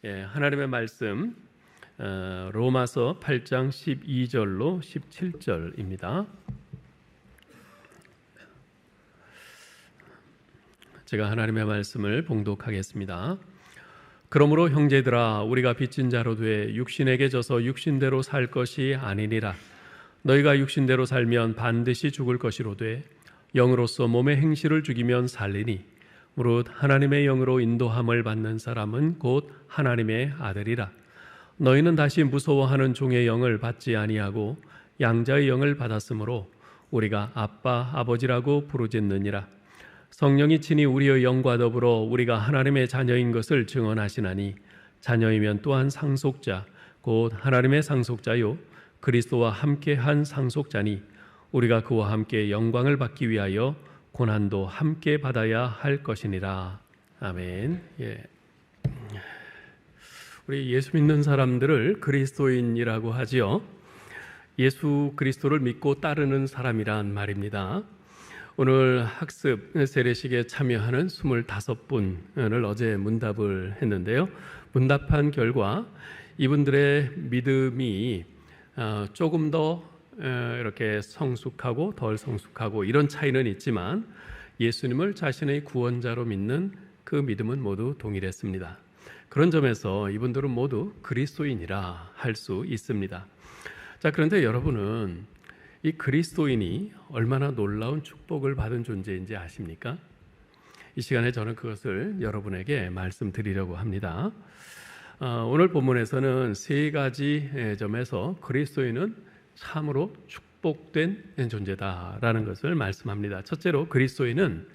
하나님의 말씀 로마서 8장 12절로 17절입니다. 제가 하나님의 말씀을 봉독하겠습니다. 그러므로 형제들아, 우리가 빚진 자로 돼 육신에게 져서 육신대로 살 것이 아니니라. 너희가 육신대로 살면 반드시 죽을 것이로되 영으로서 몸의 행실을 죽이면 살리니 무릇 하나님의 영으로 인도함을 받는 사람은 곧 하나님의 아들이라. 너희는 다시 무서워하는 종의 영을 받지 아니하고 양자의 영을 받았으므로 우리가 아빠 아버지라고 부르짖느니라. 성령이 친히 우리의 영과 더불어 우리가 하나님의 자녀인 것을 증언하시나니 자녀이면 또한 상속자 곧 하나님의 상속자요 그리스도와 함께한 상속자니 우리가 그와 함께 영광을 받기 위하여 고난도 함께 받아야 할 것이니라. 아멘. 우리 예수 믿는 사람들을 그리스도인이라고 하지요. 예수 그리스도를 믿고 따르는 사람이란 말입니다. 오늘 학습 세례식에 참여하는 25분을 어제 문답을 했는데요. 문답한 결과 이분들의 믿음이 조금 더 이렇게 성숙하고 덜 성숙하고 이런 차이는 있지만 예수님을 자신의 구원자로 믿는 그 믿음은 모두 동일했습니다. 그런 점에서 이분들은 모두 그리스도인이라 할 수 있습니다. 자, 그런데 여러분은 이 그리스도인이 얼마나 놀라운 축복을 받은 존재인지 아십니까? 이 시간에 저는 그것을 여러분에게 말씀드리려고 합니다. 오늘 본문에서는 세 가지 점에서 그리스도인은 참으로 축복된 존재다라는 것을 말씀합니다. 첫째로 그리스도인은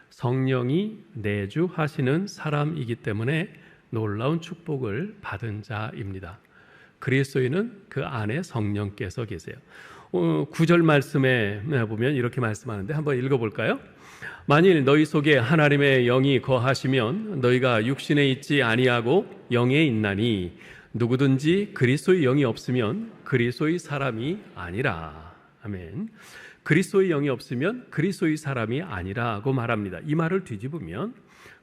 성령이 내주하시는 사람이기 때문에 놀라운 축복을 받은 자입니다. 그리스도인은 그 안에 성령께서 계세요. 9절 말씀에 보면 이렇게 말씀하는데 한번 읽어볼까요? 만일 너희 속에 하나님의 영이 거하시면 너희가 육신에 있지 아니하고 영에 있나니 누구든지 그리스도의 영이 없으면 그리스도의 사람이 아니라. 아멘. 그리스도의 영이 없으면 그리스도의 사람이 아니라고 말합니다. 이 말을 뒤집으면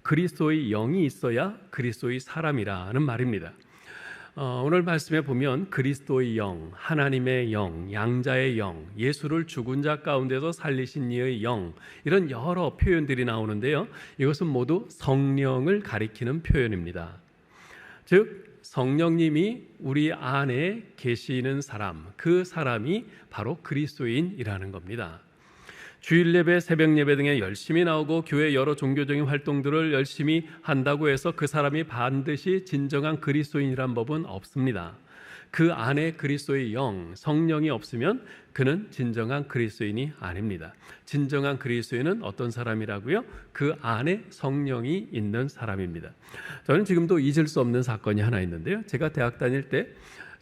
그리스도의 영이 있어야 그리스도의 사람이라는 말입니다. 오늘 말씀에 보면 그리스도의 영, 하나님의 영, 양자의 영, 예수를 죽은 자 가운데서 살리신 이의 영, 이런 여러 표현들이 나오는데요. 이것은 모두 성령을 가리키는 표현입니다. 즉 성령님이 우리 안에 계시는 사람, 그 사람이 바로 그리스도인이라는 겁니다. 주일 예배, 새벽 예배 등에 열심히 나오고 교회 여러 종교적인 활동들을 열심히 한다고 해서 그 사람이 반드시 진정한 그리스도인이란 법은 없습니다. 그 안에 그리스도의 영, 성령이 없으면 그는 진정한 그리스도인이 아닙니다. 진정한 그리스도인은 어떤 사람이라고요? 그 안에 성령이 있는 사람입니다. 저는 지금도 잊을 수 없는 사건이 하나 있는데요. 제가 대학 다닐 때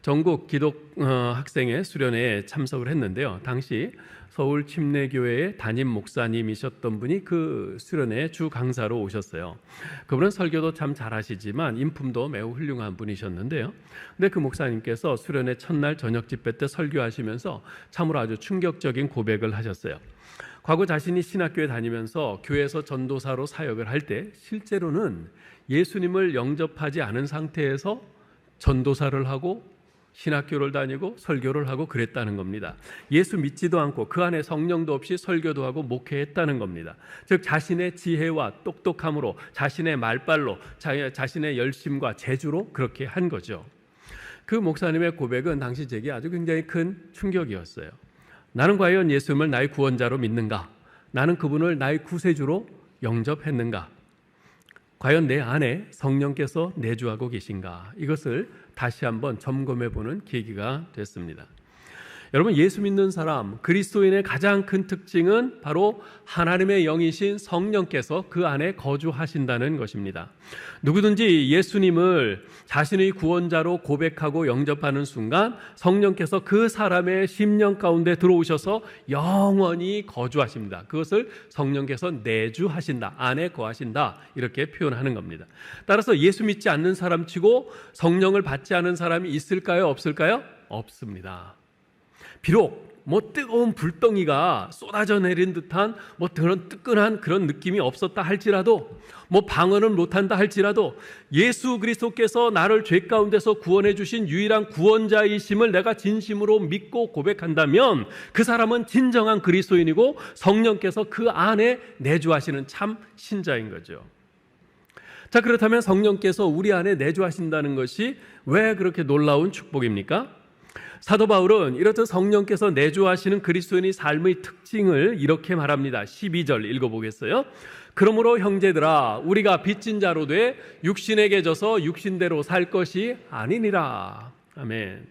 전국 기독 학생회 수련회에 참석을 했는데요. 당시 서울 침례교회의 담임 목사님이셨던 분이 그 수련회 주 강사로 오셨어요. 그분은 설교도 참 잘하시지만 인품도 매우 훌륭한 분이셨는데요. 근데 그 목사님께서 수련회 첫날 저녁 집회 때 설교하시면서 참으로 아주 충격적인 고백을 하셨어요. 과거 자신이 신학교에 다니면서 교회에서 전도사로 사역을 할 때 실제로는 예수님을 영접하지 않은 상태에서 전도사를 하고 신학교를 다니고 설교를 하고 그랬다는 겁니다. 예수 믿지도 않고 그 안에 성령도 없이 설교도 하고 목회했다는 겁니다. 즉 자신의 지혜와 똑똑함으로, 자신의 말발로, 자신의 열심과 재주로 그렇게 한 거죠. 그 목사님의 고백은 당시 제게 아주 굉장히 큰 충격이었어요. 나는 과연 예수님을 나의 구원자로 믿는가? 나는 그분을 나의 구세주로 영접했는가? 과연 내 안에 성령께서 내주하고 계신가? 이것을 다시 한번 점검해보는 계기가 됐습니다. 여러분, 예수 믿는 사람, 그리스도인의 가장 큰 특징은 바로 하나님의 영이신 성령께서 그 안에 거주하신다는 것입니다. 누구든지 예수님을 자신의 구원자로 고백하고 영접하는 순간 성령께서 그 사람의 심령 가운데 들어오셔서 영원히 거주하십니다. 그것을 성령께서 내주하신다, 안에 거하신다, 이렇게 표현하는 겁니다. 따라서 예수 믿지 않는 사람치고 성령을 받지 않은 사람이 있을까요? 없을까요? 없습니다. 비록 뭐 뜨거운 불덩이가 쏟아져 내린 듯한 뭐 그런 뜨끈한 그런 느낌이 없었다 할지라도, 뭐 방언을 못한다 할지라도 예수 그리스도께서 나를 죄 가운데서 구원해 주신 유일한 구원자이심을 내가 진심으로 믿고 고백한다면 그 사람은 진정한 그리스도인이고 성령께서 그 안에 내주하시는 참 신자인 거죠. 자, 그렇다면 성령께서 우리 안에 내주하신다는 것이 왜 그렇게 놀라운 축복입니까? 사도 바울은 이렇듯 성령께서 내주하시는 그리스도인의 삶의 특징을 이렇게 말합니다. 12절 읽어보겠어요. 그러므로 형제들아, 우리가 빚진 자로 돼 육신에게 져서 육신대로 살 것이 아니니라. 아멘.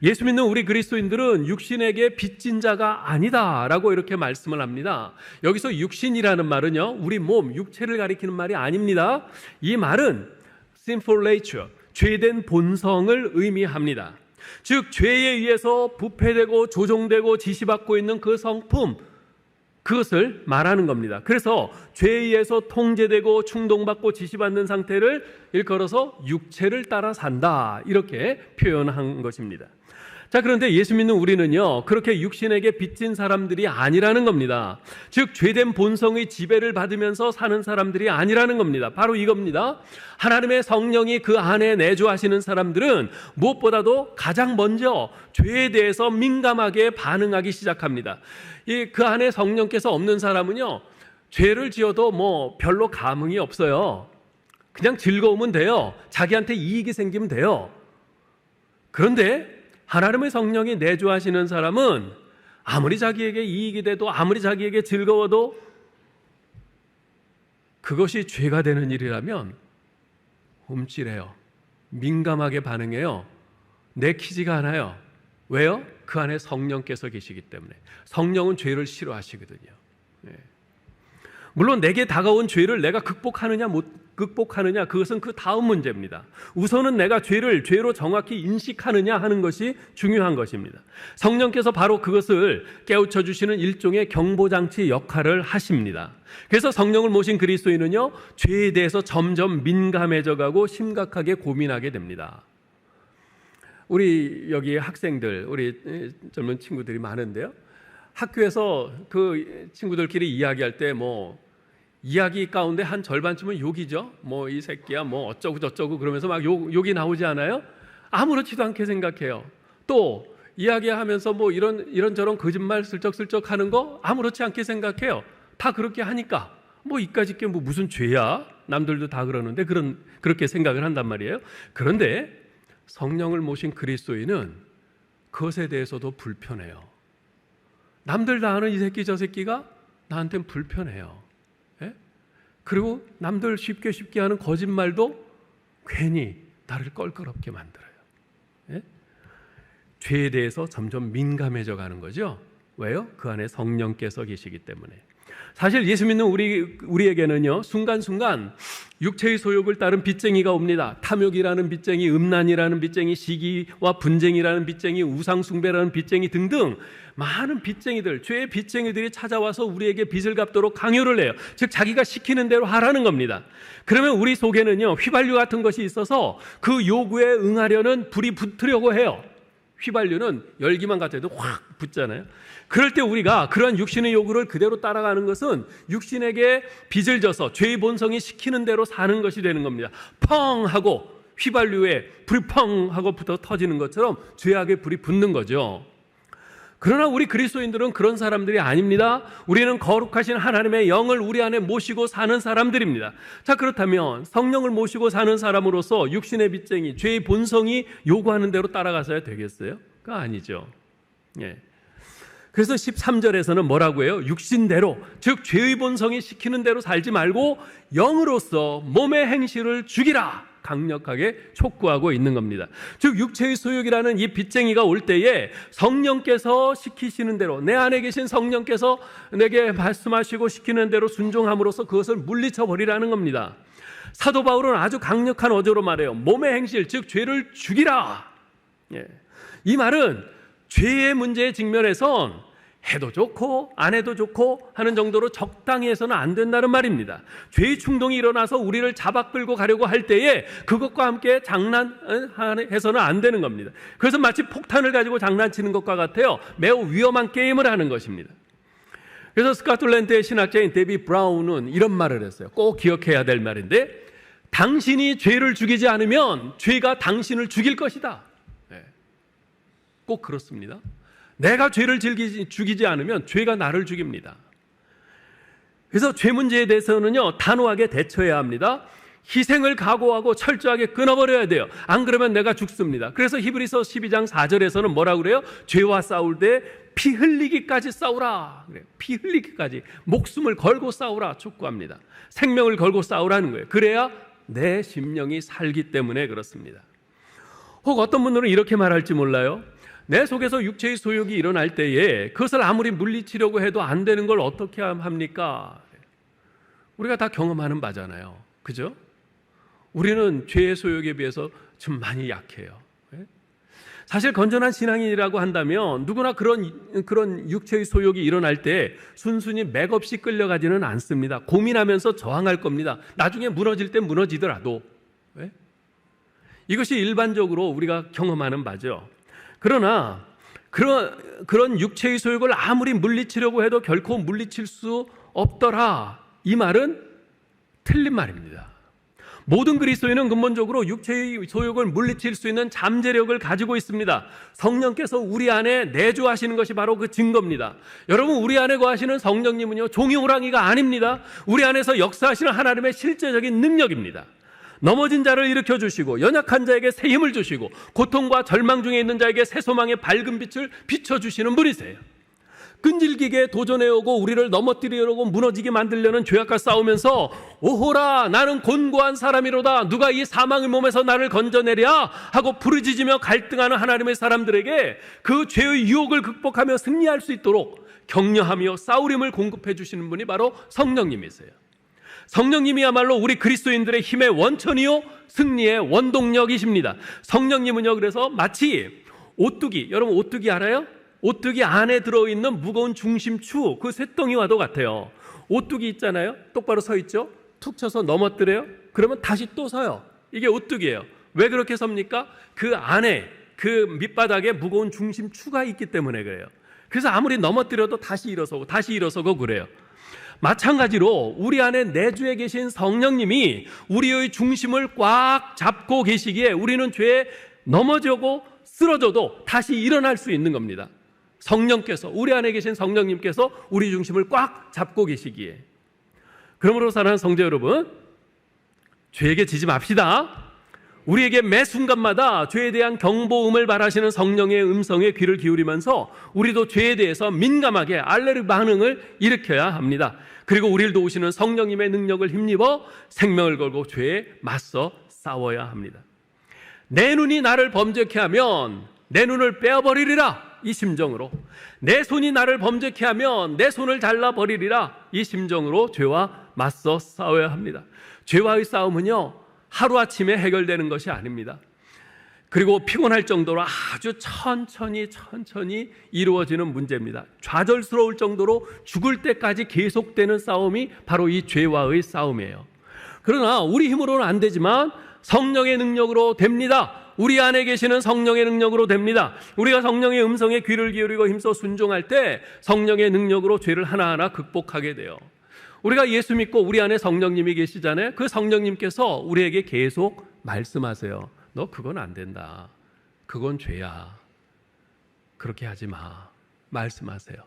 예수 믿는 우리 그리스도인들은 육신에게 빚진 자가 아니다라고 이렇게 말씀을 합니다. 여기서 육신이라는 말은요, 우리 몸, 육체를 가리키는 말이 아닙니다. 이 말은 sinful nature, 죄된 본성을 의미합니다. 즉 죄에 의해서 부패되고 조종되고 지시받고 있는 그 성품, 그것을 말하는 겁니다. 그래서 죄에 의해서 통제되고 충동받고 지시받는 상태를 일컬어서 육체를 따라 산다, 이렇게 표현한 것입니다. 자, 그런데 예수 믿는 우리는요, 그렇게 육신에게 빚진 사람들이 아니라는 겁니다. 즉 죄된 본성의 지배를 받으면서 사는 사람들이 아니라는 겁니다. 바로 이겁니다. 하나님의 성령이 그 안에 내주하시는 사람들은 무엇보다도 가장 먼저 죄에 대해서 민감하게 반응하기 시작합니다. 그 안에 성령께서 없는 사람은요, 죄를 지어도 뭐 별로 감흥이 없어요. 그냥 즐거우면 돼요. 자기한테 이익이 생기면 돼요. 그런데 하나님의 성령이 내주하시는 사람은 아무리 자기에게 이익이 돼도, 아무리 자기에게 즐거워도 그것이 죄가 되는 일이라면 움찔해요. 민감하게 반응해요. 내키지가 않아요. 왜요? 그 안에 성령께서 계시기 때문에. 성령은 죄를 싫어하시거든요. 네. 물론 내게 다가온 죄를 내가 극복하느냐 못 극복하느냐, 그것은 그 다음 문제입니다. 우선은 내가 죄를 죄로 정확히 인식하느냐 하는 것이 중요한 것입니다. 성령께서 바로 그것을 깨우쳐 주시는 일종의 경보장치 역할을 하십니다. 그래서 성령을 모신 그리스도인은요, 죄에 대해서 점점 민감해져 가고 심각하게 고민하게 됩니다. 우리 여기 학생들, 우리 젊은 친구들이 많은데요, 학교에서 그 친구들끼리 이야기할 때 이야기 가운데 한 절반쯤은 욕이죠. 이 새끼야 어쩌고 저쩌고 그러면서 막 욕이 나오지 않아요? 아무렇지도 않게 생각해요. 또 이야기하면서 이런저런 거짓말 슬쩍슬쩍 하는 거 아무렇지 않게 생각해요. 다 그렇게 하니까 이까짓 게 무슨 죄야? 남들도 다 그러는데 그렇게 생각을 한단 말이에요. 그런데 성령을 모신 그리스도인은 그것에 대해서도 불편해요. 남들 다 아는 이 새끼 저 새끼가 나한테는 불편해요. 그리고 남들 쉽게 하는 거짓말도 괜히 나를 껄끄럽게 만들어요. 죄에 대해서 점점 민감해져 가는 거죠. 왜요? 그 안에 성령께서 계시기 때문에. 사실 예수 믿는 우리에게는요, 순간순간 육체의 소욕을 따른 빚쟁이가 옵니다. 탐욕이라는 빚쟁이, 음란이라는 빚쟁이, 시기와 분쟁이라는 빚쟁이, 우상숭배라는 빚쟁이 등등 많은 빚쟁이들, 죄의 빚쟁이들이 찾아와서 우리에게 빚을 갚도록 강요를 해요. 즉 자기가 시키는 대로 하라는 겁니다. 그러면 우리 속에는요, 휘발유 같은 것이 있어서 그 요구에 응하려는 불이 붙으려고 해요. 휘발유는 열기만 같아도 확 붙잖아요. 그럴 때 우리가 그러한 육신의 요구를 그대로 따라가는 것은 육신에게 빚을 져서 죄의 본성이 시키는 대로 사는 것이 되는 겁니다. 펑 하고 휘발유에 불이 펑 하고 붙어 터지는 것처럼 죄악의 불이 붙는 거죠. 그러나 우리 그리스도인들은 그런 사람들이 아닙니다. 우리는 거룩하신 하나님의 영을 우리 안에 모시고 사는 사람들입니다. 자, 그렇다면 성령을 모시고 사는 사람으로서 육신의 빚쟁이, 죄의 본성이 요구하는 대로 따라가서야 되겠어요? 그거 아니죠. 그래서 13절에서는 뭐라고 해요? 육신대로, 즉 죄의 본성이 시키는 대로 살지 말고 영으로서 몸의 행실을 죽이라, 강력하게 촉구하고 있는 겁니다. 즉 육체의 소욕이라는 이 빚쟁이가 올 때에 성령께서 시키시는 대로, 내 안에 계신 성령께서 내게 말씀하시고 시키는 대로 순종함으로써 그것을 물리쳐 버리라는 겁니다. 사도 바울은 아주 강력한 어조로 말해요. 몸의 행실, 즉 죄를 죽이라. 이 말은 죄의 문제에 직면해선 해도 좋고 안 해도 좋고 하는 정도로 적당히 해서는 안 된다는 말입니다. 죄의 충동이 일어나서 우리를 잡아 끌고 가려고 할 때에 그것과 함께 장난해서는 안 되는 겁니다. 그래서 마치 폭탄을 가지고 장난치는 것과 같아요. 매우 위험한 게임을 하는 것입니다. 그래서 스코틀랜드의 신학자인 데비 브라운은 이런 말을 했어요. 꼭 기억해야 될 말인데, 당신이 죄를 죽이지 않으면 죄가 당신을 죽일 것이다. 꼭 그렇습니다. 내가 죄를 죽이지 않으면 죄가 나를 죽입니다. 그래서 죄 문제에 대해서는요, 단호하게 대처해야 합니다. 희생을 각오하고 철저하게 끊어버려야 돼요. 안 그러면 내가 죽습니다. 그래서 히브리서 12장 4절에서는 뭐라고 그래요? 죄와 싸울 때 피 흘리기까지 싸우라. 피 흘리기까지 목숨을 걸고 싸우라 촉구합니다. 생명을 걸고 싸우라는 거예요. 그래야 내 심령이 살기 때문에 그렇습니다. 혹 어떤 분들은 이렇게 말할지 몰라요. 내 속에서 육체의 소욕이 일어날 때에 그것을 아무리 물리치려고 해도 안 되는 걸 어떻게 합니까? 우리가 다 경험하는 바잖아요. 그죠? 우리는 죄의 소욕에 비해서 좀 많이 약해요. 사실 건전한 신앙인이라고 한다면 누구나 그런 육체의 소욕이 일어날 때 순순히 맥없이 끌려가지는 않습니다. 고민하면서 저항할 겁니다. 나중에 무너질 때 무너지더라도. 이것이 일반적으로 우리가 경험하는 바죠. 그러나 그런 육체의 소욕을 아무리 물리치려고 해도 결코 물리칠 수 없더라. 이 말은 틀린 말입니다. 모든 그리스도인은 근본적으로 육체의 소욕을 물리칠 수 있는 잠재력을 가지고 있습니다. 성령께서 우리 안에 내주하시는 것이 바로 그 증거입니다. 여러분, 우리 안에 거하시는 성령님은요, 종이 호랑이가 아닙니다. 우리 안에서 역사하시는 하나님의 실제적인 능력입니다. 넘어진 자를 일으켜 주시고 연약한 자에게 새 힘을 주시고 고통과 절망 중에 있는 자에게 새 소망의 밝은 빛을 비춰주시는 분이세요. 끈질기게 도전해오고 우리를 넘어뜨리려고 무너지게 만들려는 죄악과 싸우면서 오호라 나는 곤고한 사람이로다, 누가 이 사망의 몸에서 나를 건져내랴 하고 부르짖으며 갈등하는 하나님의 사람들에게 그 죄의 유혹을 극복하며 승리할 수 있도록 격려하며 싸우림을 공급해 주시는 분이 바로 성령님이세요. 성령님이야말로 우리 그리스도인들의 힘의 원천이요 승리의 원동력이십니다. 성령님은요, 그래서 마치 오뚜기, 여러분 오뚜기 알아요? 오뚜기 안에 들어있는 무거운 중심추, 그 쇳덩이와도 같아요. 오뚜기 있잖아요. 똑바로 서 있죠. 툭 쳐서 넘어뜨려요. 그러면 다시 또 서요. 이게 오뚜기예요. 왜 그렇게 섭니까? 그 안에 그 밑바닥에 무거운 중심추가 있기 때문에 그래요. 그래서 아무리 넘어뜨려도 다시 일어서고 다시 일어서고 그래요. 마찬가지로 우리 안에 내주에 계신 성령님이 우리의 중심을 꽉 잡고 계시기에 우리는 죄에 넘어져고 쓰러져도 다시 일어날 수 있는 겁니다. 성령께서, 우리 안에 계신 성령님께서 우리 중심을 꽉 잡고 계시기에. 그러므로 사랑하는 성도 여러분, 죄에게 지지 맙시다. 우리에게 매 순간마다 죄에 대한 경보음을 발하시는 성령의 음성에 귀를 기울이면서 우리도 죄에 대해서 민감하게 알레르기 반응을 일으켜야 합니다. 그리고 우리를 도우시는 성령님의 능력을 힘입어 생명을 걸고 죄에 맞서 싸워야 합니다. 내 눈이 나를 범죄케 하면 내 눈을 빼어버리리라, 이 심정으로. 내 손이 나를 범죄케 하면 내 손을 잘라버리리라, 이 심정으로 죄와 맞서 싸워야 합니다. 죄와의 싸움은요, 하루아침에 해결되는 것이 아닙니다. 그리고 피곤할 정도로 아주 천천히 이루어지는 문제입니다. 좌절스러울 정도로 죽을 때까지 계속되는 싸움이 바로 이 죄와의 싸움이에요. 그러나 우리 힘으로는 안 되지만 성령의 능력으로 됩니다. 우리 안에 계시는 성령의 능력으로 됩니다. 우리가 성령의 음성에 귀를 기울이고 힘써 순종할 때 성령의 능력으로 죄를 하나하나 극복하게 돼요. 우리가 예수 믿고 우리 안에 성령님이 계시잖아요. 그 성령님께서 우리에게 계속 말씀하세요. 너 그건 안 된다. 그건 죄야. 그렇게 하지 마. 말씀하세요.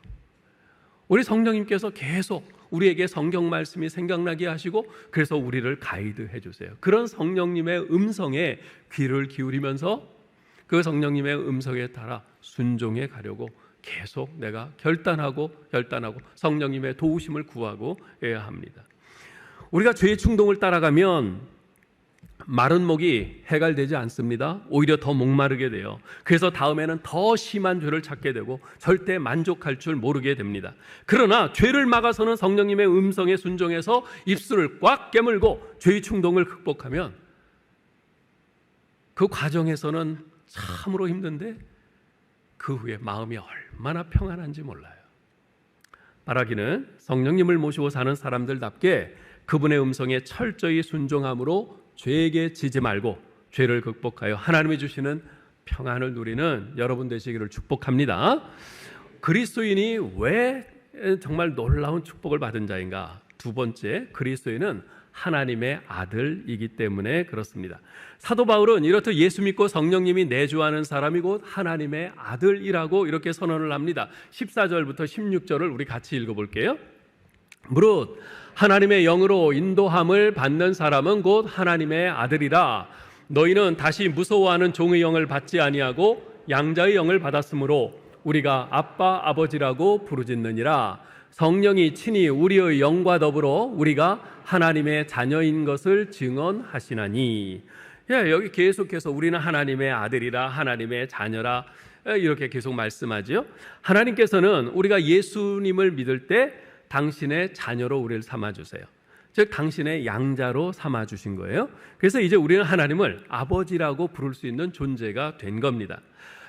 우리 성령님께서 계속 우리에게 성경 말씀이 생각나게 하시고 그래서 우리를 가이드해 주세요. 그런 성령님의 음성에 귀를 기울이면서 그 성령님의 음성에 따라 순종해 가려고 계속 내가 결단하고 성령님의 도우심을 구하고 해야 합니다. 우리가 죄의 충동을 따라가면 마른 목이 해갈되지 않습니다. 오히려 더 목마르게 돼요. 그래서 다음에는 더 심한 죄를 찾게 되고 절대 만족할 줄 모르게 됩니다. 그러나 죄를 막아서는 성령님의 음성에 순종해서 입술을 꽉 깨물고 죄의 충동을 극복하면 그 과정에서는 참으로 힘든데 그 후에 마음이 얼마나 평안한지 몰라요. 바라기는 성령님을 모시고 사는 사람들답게 그분의 음성에 철저히 순종함으로 죄에게 지지 말고 죄를 극복하여 하나님이 주시는 평안을 누리는 여러분 되시기를 축복합니다. 그리스도인이 왜 정말 놀라운 축복을 받은 자인가? 두 번째, 그리스도인은 하나님의 아들이기 때문에 그렇습니다. 사도 바울은 이렇듯 예수 믿고 성령님이 내주하는 사람이 곧 하나님의 아들이라고 이렇게 선언을 합니다. 14절부터 16절을 우리 같이 읽어볼게요. 무릇 하나님의 영으로 인도함을 받는 사람은 곧 하나님의 아들이라. 너희는 다시 무서워하는 종의 영을 받지 아니하고 양자의 영을 받았으므로 우리가 아빠 아버지라고 부르짖느니라. 성령이 친히 우리의 영과 더불어 우리가 하나님의 자녀인 것을 증언하시나니. 여기 계속해서 우리는 하나님의 아들이라, 하나님의 자녀라 이렇게 계속 말씀하죠. 하나님께서는 우리가 예수님을 믿을 때 당신의 자녀로 우리를 삼아주세요. 즉 당신의 양자로 삼아주신 거예요. 그래서 이제 우리는 하나님을 아버지라고 부를 수 있는 존재가 된 겁니다.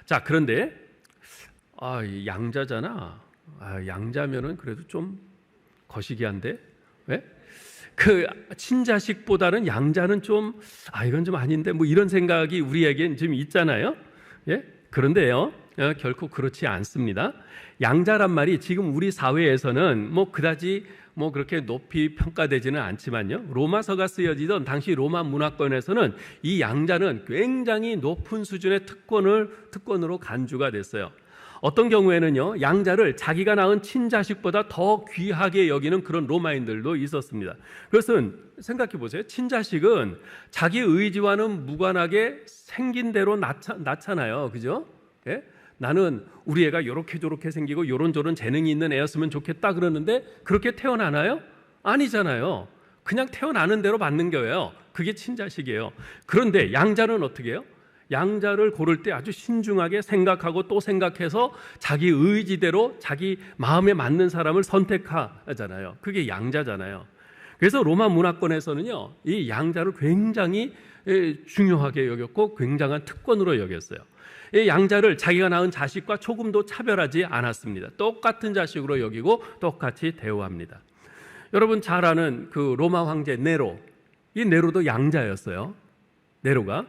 자, 그런데 양자잖아. 양자면은 그래도 좀 거시기한데 왜? 그 친자식보다는 양자는 좀 이건 좀 아닌데 뭐 이런 생각이 우리에겐 좀 있잖아요. 예? 그런데요, 결코 그렇지 않습니다. 양자란 말이 지금 우리 사회에서는 뭐 그다지 뭐 그렇게 높이 평가되지는 않지만요, 로마서가 쓰여지던 당시 로마 문화권에서는 이 양자는 굉장히 높은 수준의 특권으로 간주가 됐어요. 어떤 경우에는요, 양자를 자기가 낳은 친자식보다 더 귀하게 여기는 그런 로마인들도 있었습니다. 그것은 생각해 보세요. 친자식은 자기 의지와는 무관하게 생긴 대로 낳잖아요. 그죠? 예? 나는 우리 애가 요렇게 저렇게 생기고 요런저런 재능이 있는 애였으면 좋겠다 그러는데 그렇게 태어나나요? 아니잖아요. 그냥 태어나는 대로 받는 거예요. 그게 친자식이에요. 그런데 양자는 어떻게 해요? 양자를 고를 때 아주 신중하게 생각하고 또 생각해서 자기 의지대로 자기 마음에 맞는 사람을 선택하잖아요. 그게 양자잖아요. 그래서 로마 문화권에서는요, 이 양자를 굉장히 중요하게 여겼고 굉장한 특권으로 여겼어요. 이 양자를 자기가 낳은 자식과 조금도 차별하지 않았습니다. 똑같은 자식으로 여기고 똑같이 대우합니다. 여러분 잘 아는 그 로마 황제 네로, 이 네로도 양자였어요. 네로가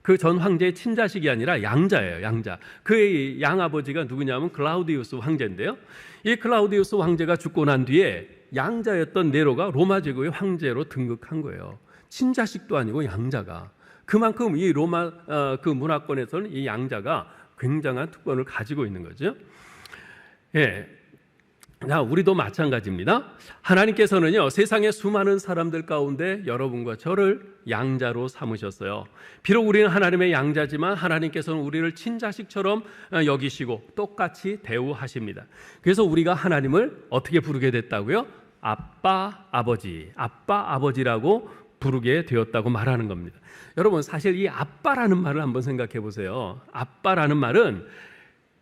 그 전 황제의 친자식이 아니라 양자예요. 양자. 그의 양아버지가 누구냐면 클라우디우스 황제인데요, 이 클라우디우스 황제가 죽고 난 뒤에 양자였던 네로가 로마 제국의 황제로 등극한 거예요. 친자식도 아니고 양자가. 그만큼 이 로마 그 문화권에서는 이 양자가 굉장한 특권을 가지고 있는 거죠. 예. 자, 우리도 마찬가지입니다. 하나님께서는요, 세상의 수많은 사람들 가운데 여러분과 저를 양자로 삼으셨어요. 비록 우리는 하나님의 양자지만 하나님께서는 우리를 친자식처럼 여기시고 똑같이 대우하십니다. 그래서 우리가 하나님을 어떻게 부르게 됐다고요? 아빠, 아버지, 아빠, 아버지라고 부르게 되었다고 말하는 겁니다. 여러분 사실 이 아빠라는 말을 한번 생각해 보세요. 아빠라는 말은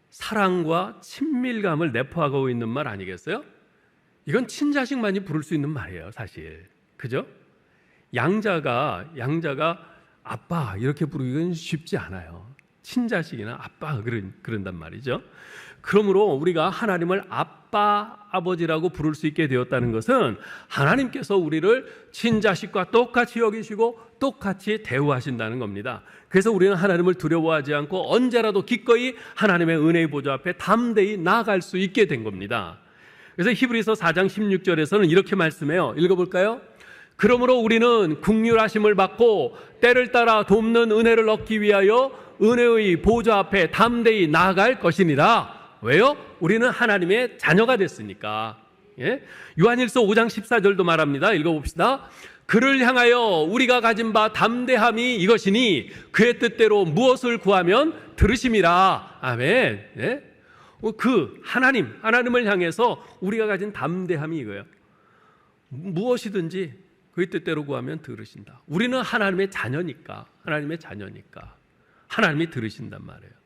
사랑과 친밀감을 내포하고 있는 말 아니겠어요? 이건 친자식만이 부를 수 있는 말이에요, 사실. 그죠? 양자가 아빠 이렇게 부르기는 쉽지 않아요. 친자식이나 아빠 그런단 말이죠. 그러므로 우리가 하나님을 아빠, 아버지라고 부를 수 있게 되었다는 것은 하나님께서 우리를 친자식과 똑같이 여기시고 똑같이 대우하신다는 겁니다. 그래서 우리는 하나님을 두려워하지 않고 언제라도 기꺼이 하나님의 은혜의 보좌 앞에 담대히 나아갈 수 있게 된 겁니다. 그래서 히브리서 4장 16절에서는 이렇게 말씀해요. 읽어볼까요? 그러므로 우리는 긍휼하심을 받고 때를 따라 돕는 은혜를 얻기 위하여 은혜의 보좌 앞에 담대히 나아갈 것이니라. 왜요? 우리는 하나님의 자녀가 됐으니까. 예? 요한일서 5장 14절도 말합니다. 읽어봅시다. 그를 향하여 우리가 가진 바 담대함이 이것이니 그의 뜻대로 무엇을 구하면 들으심이라. 아멘. 예? 그 하나님을 향해서 우리가 가진 담대함이 이거예요. 무엇이든지 그의 뜻대로 구하면 들으신다. 우리는 하나님의 자녀니까 하나님이 들으신단 말이에요.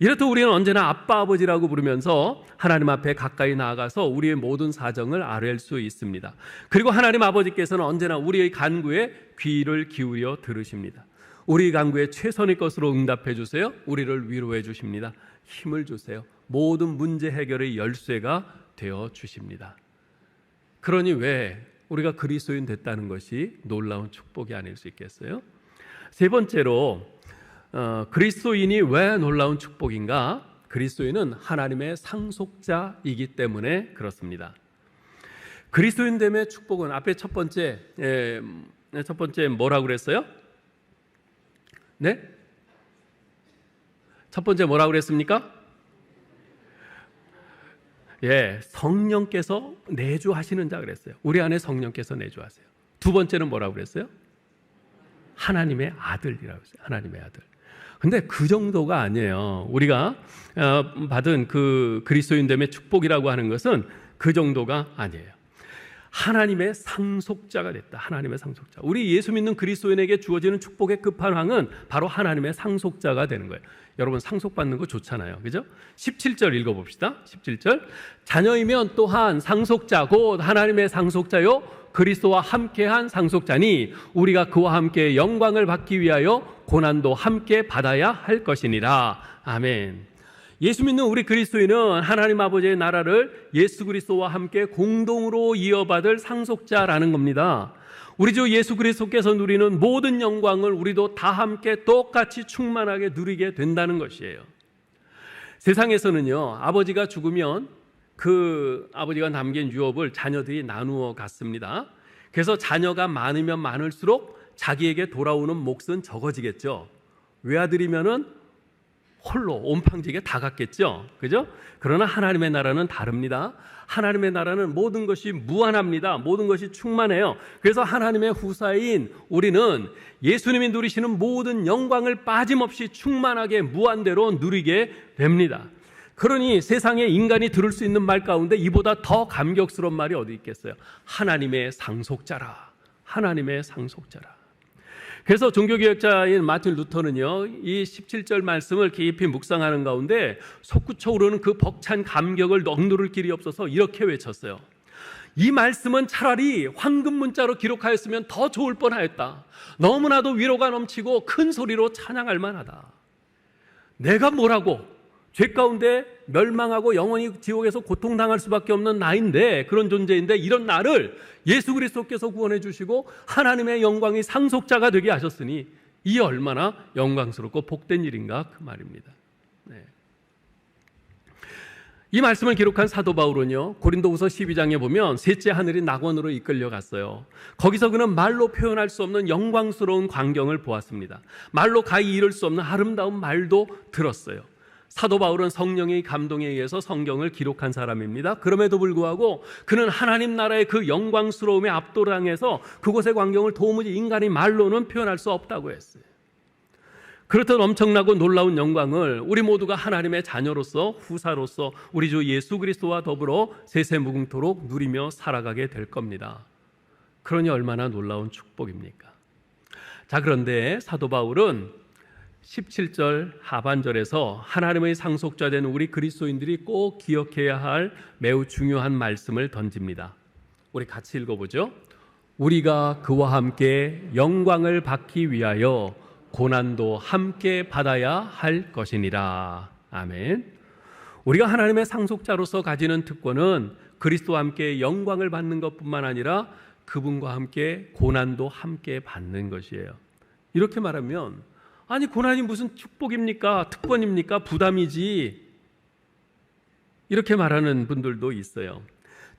이렇듯 우리는 언제나 아빠 아버지라고 부르면서 하나님 앞에 가까이 나아가서 우리의 모든 사정을 아뢰 수 있습니다. 그리고 하나님 아버지께서는 언제나 우리의 간구에 귀를 기울여 들으십니다. 우리 간구에 최선의 것으로 응답해 주세요. 우리를 위로해 주십니다. 힘을 주세요. 모든 문제 해결의 열쇠가 되어 주십니다. 그러니 왜 우리가 그리스도인 됐다는 것이 놀라운 축복이 아닐 수 있겠어요? 세 번째로 그리스도인이 왜 놀라운 축복인가? 그리스도인은 하나님의 상속자이기 때문에 그렇습니다. 그리스도인됨의 축복은 앞에 첫 번째 뭐라고 그랬어요? 네? 첫 번째 뭐라고 그랬습니까? 성령께서 내주하시는 자 그랬어요. 우리 안에 성령께서 내주하세요. 두 번째는 뭐라고 그랬어요? 하나님의 아들이라고 했어요. 하나님의 아들. 근데 그 정도가 아니에요. 우리가 받은 그 그리스도인됨의 축복이라고 하는 것은 그 정도가 아니에요. 하나님의 상속자가 됐다. 하나님의 상속자. 우리 예수 믿는 그리스도인에게 주어지는 축복의 끝판왕은 바로 하나님의 상속자가 되는 거예요. 여러분 상속받는 거 좋잖아요. 그죠? 17절 읽어봅시다. 17절. 자녀이면 또한 상속자 곧 하나님의 상속자요 그리스도와 함께한 상속자니 우리가 그와 함께 영광을 받기 위하여 고난도 함께 받아야 할 것이니라. 아멘. 예수 믿는 우리 그리스도인은 하나님 아버지의 나라를 예수 그리스도와 함께 공동으로 이어받을 상속자라는 겁니다. 우리 주 예수 그리스도께서 누리는 모든 영광을 우리도 다 함께 똑같이 충만하게 누리게 된다는 것이에요. 세상에서는요, 아버지가 죽으면 그 아버지가 남긴 유업을 자녀들이 나누어 갔습니다. 그래서 자녀가 많으면 많을수록 자기에게 돌아오는 몫은 적어지겠죠. 외아들이면은 홀로 온팡지게 다 갔겠죠. 그죠? 그러나 하나님의 나라는 다릅니다. 하나님의 나라는 모든 것이 무한합니다. 모든 것이 충만해요. 그래서 하나님의 후사인 우리는 예수님이 누리시는 모든 영광을 빠짐없이 충만하게 무한대로 누리게 됩니다. 그러니 세상에 인간이 들을 수 있는 말 가운데 이보다 더 감격스러운 말이 어디 있겠어요? 하나님의 상속자라. 하나님의 상속자라. 그래서 종교개혁자인 마틴 루터는요, 이 17절 말씀을 깊이 묵상하는 가운데 솟구쳐 오르는 그 벅찬 감격을 억누를 길이 없어서 이렇게 외쳤어요. 이 말씀은 차라리 황금 문자로 기록하였으면 더 좋을 뻔하였다. 너무나도 위로가 넘치고 큰 소리로 찬양할 만하다. 내가 뭐라고? 죄 가운데 멸망하고 영원히 지옥에서 고통당할 수밖에 없는 나인데, 그런 존재인데 이런 나를 예수 그리스도께서 구원해 주시고 하나님의 영광이 상속자가 되게 하셨으니 이 얼마나 영광스럽고 복된 일인가 그 말입니다. 네. 이 말씀을 기록한 사도 바울은요, 고린도후서 12장에 보면 셋째 하늘이 낙원으로 이끌려 갔어요. 거기서 그는 말로 표현할 수 없는 영광스러운 광경을 보았습니다. 말로 가히 이룰 수 없는 아름다운 말도 들었어요. 사도 바울은 성령의 감동에 의해서 성경을 기록한 사람입니다. 그럼에도 불구하고 그는 하나님 나라의 그 영광스러움에 압도당해서 그곳의 광경을 도무지 인간이 말로는 표현할 수 없다고 했어요. 그렇듯 엄청나고 놀라운 영광을 우리 모두가 하나님의 자녀로서 후사로서 우리 주 예수 그리스도와 더불어 세세무궁토록 누리며 살아가게 될 겁니다. 그러니 얼마나 놀라운 축복입니까? 자, 그런데 사도 바울은 17절 하반절에서 하나님의 상속자 된 우리 그리스도인들이 꼭 기억해야 할 매우 중요한 말씀을 던집니다. 우리 같이 읽어보죠. 우리가 그와 함께 영광을 받기 위하여 고난도 함께 받아야 할 것이니라. 아멘. 우리가 하나님의 상속자로서 가지는 특권은 그리스도와 함께 영광을 받는 것뿐만 아니라 그분과 함께 고난도 함께 받는 것이에요. 이렇게 말하면 아니 고난이 무슨 축복입니까? 특권입니까? 부담이지. 이렇게 말하는 분들도 있어요.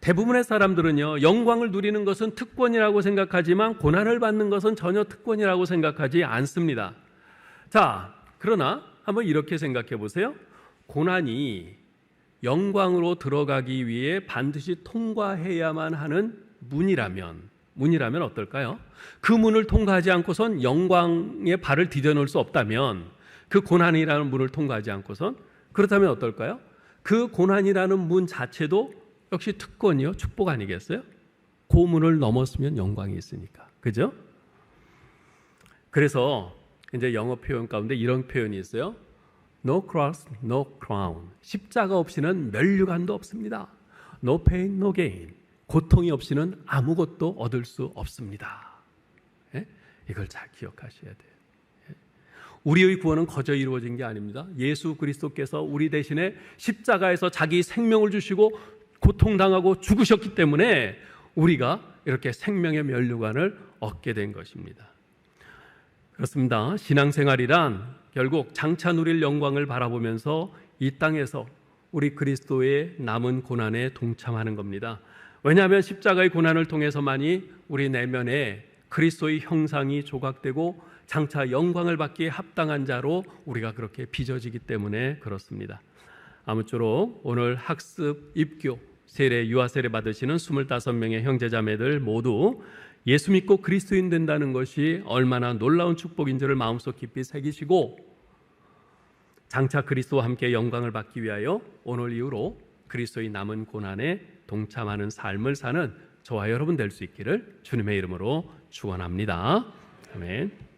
대부분의 사람들은요, 영광을 누리는 것은 특권이라고 생각하지만 고난을 받는 것은 전혀 특권이라고 생각하지 않습니다. 자, 그러나 한번 이렇게 생각해 보세요. 고난이 영광으로 들어가기 위해 반드시 통과해야만 하는 문이라면 어떨까요? 그 문을 통과하지 않고선 영광의 발을 디뎌놓을 수 없다면, 그 고난이라는 문을 통과하지 않고선, 그렇다면 어떨까요? 그 고난이라는 문 자체도 역시 특권이요, 축복 아니겠어요? 그 문을 넘었으면 영광이 있으니까. 그죠? 그래서 이제 영어 표현 가운데 이런 표현이 있어요. No cross, no crown. 십자가 없이는 면류관도 없습니다. No pain, no gain. 고통이 없이는 아무것도 얻을 수 없습니다. 예? 이걸 잘 기억하셔야 돼요. 예? 우리의 구원은 거저 이루어진 게 아닙니다. 예수 그리스도께서 우리 대신에 십자가에서 자기 생명을 주시고 고통당하고 죽으셨기 때문에 우리가 이렇게 생명의 면류관을 얻게 된 것입니다. 그렇습니다. 신앙생활이란 결국 장차 누릴 영광을 바라보면서 이 땅에서 우리 그리스도의 남은 고난에 동참하는 겁니다. 왜냐하면 십자가의 고난을 통해서만이 우리 내면에 그리스도의 형상이 조각되고 장차 영광을 받기에 합당한 자로 우리가 그렇게 빚어지기 때문에 그렇습니다. 아무쪼록 오늘 학습, 입교, 세례, 유아 세례 받으시는 25명의 형제자매들 모두 예수 믿고 그리스도인 된다는 것이 얼마나 놀라운 축복인지를 마음속 깊이 새기시고 장차 그리스도와 함께 영광을 받기 위하여 오늘 이후로 그리스도의 남은 고난에 동참하는 삶을 사는 저와 여러분 될 수 있기를 주님의 이름으로 축원합니다. 아멘.